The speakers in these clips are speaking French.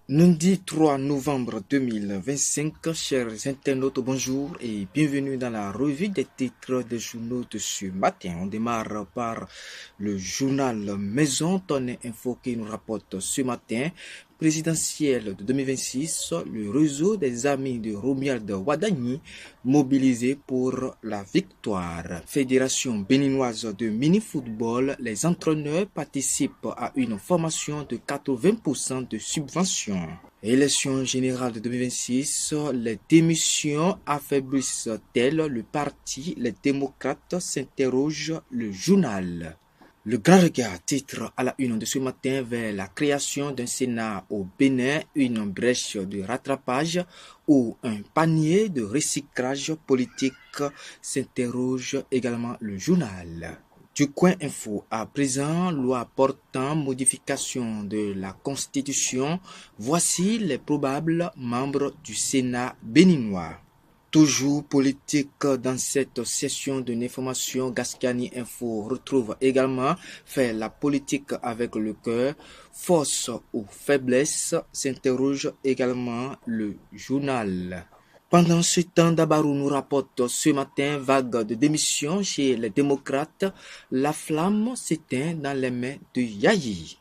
Lundi 3 novembre 2025, chers internautes, bonjour et bienvenue dans la revue des titres des journaux de ce matin. On démarre par le journal Maison Tonne Info qui nous rapporte ce matin. Présidentielle de 2026, le réseau des amis de Romuald Wadagni mobilisé pour la victoire. Fédération béninoise de mini-football, les entraîneurs participent à une formation de 80% de subvention. Élection générale de 2026, les démissions affaiblissent-elles le parti? Les démocrates s'interrogent le journal. Le Grand Regard titre à la une de ce matin vers la création d'un Sénat au Bénin, une brèche de rattrapage ou un panier de recyclage politique, s'interroge également le journal. Du Coin Info, à présent, loi portant modification de la Constitution, voici les probables membres du Sénat béninois. Toujours politique dans cette session de l'information, Gascani Info retrouve également faire la politique avec le cœur, force ou faiblesse, s'interroge également le journal. Pendant ce temps, Dabarou nous rapporte ce matin vague de démission chez les démocrates. La flamme s'éteint dans les mains de Yahi.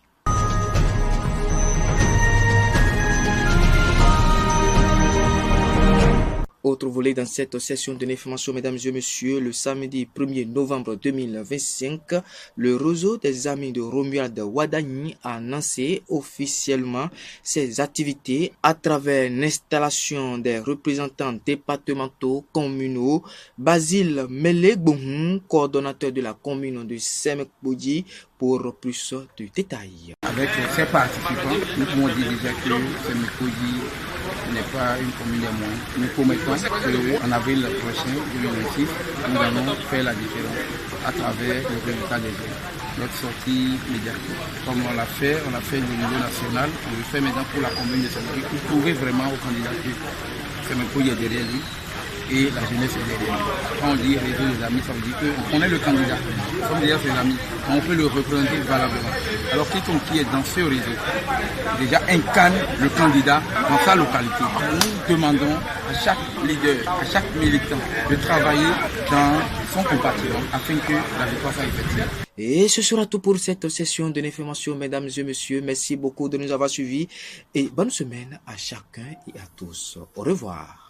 Autre volet dans cette session de l'information, mesdames et messieurs, le samedi 1er novembre 2025, le réseau des amis de Romuald Wadagni a lancé officiellement ses activités à travers l'installation des représentants départementaux communaux. Basile Melegbouhun, coordonnateur de la commune de Semekboudi, pour plus de détails. Avec ces participants, nous pouvons dire déjà que Semekboudi n'est pas une commune des moindres. Nous promettons qu'en avril prochain, 2026, nous allons faire la différence à travers le résultat des jeunes. Notre sortie médiatique, comme on l'a fait au niveau national, on le fait maintenant pour la commune de Semekboudi, pour prouver vraiment au candidat que Semekboudi est derrière lui et la jeunesse est derrière lui. Quand on dit réseau des amis, ça veut dire qu'on connaît le candidat, nous sommes déjà ses amis, on peut le représenter valablement. Alors quiconque qui est dans ce réseau déjà incarne le candidat dans sa localité. Nous demandons à chaque leader, à chaque militant de travailler dans son compatriote afin que la victoire soit effective. Et ce sera tout pour cette session de l'information, mesdames et messieurs. Merci beaucoup de nous avoir suivis et bonne semaine à chacun et à tous. Au revoir.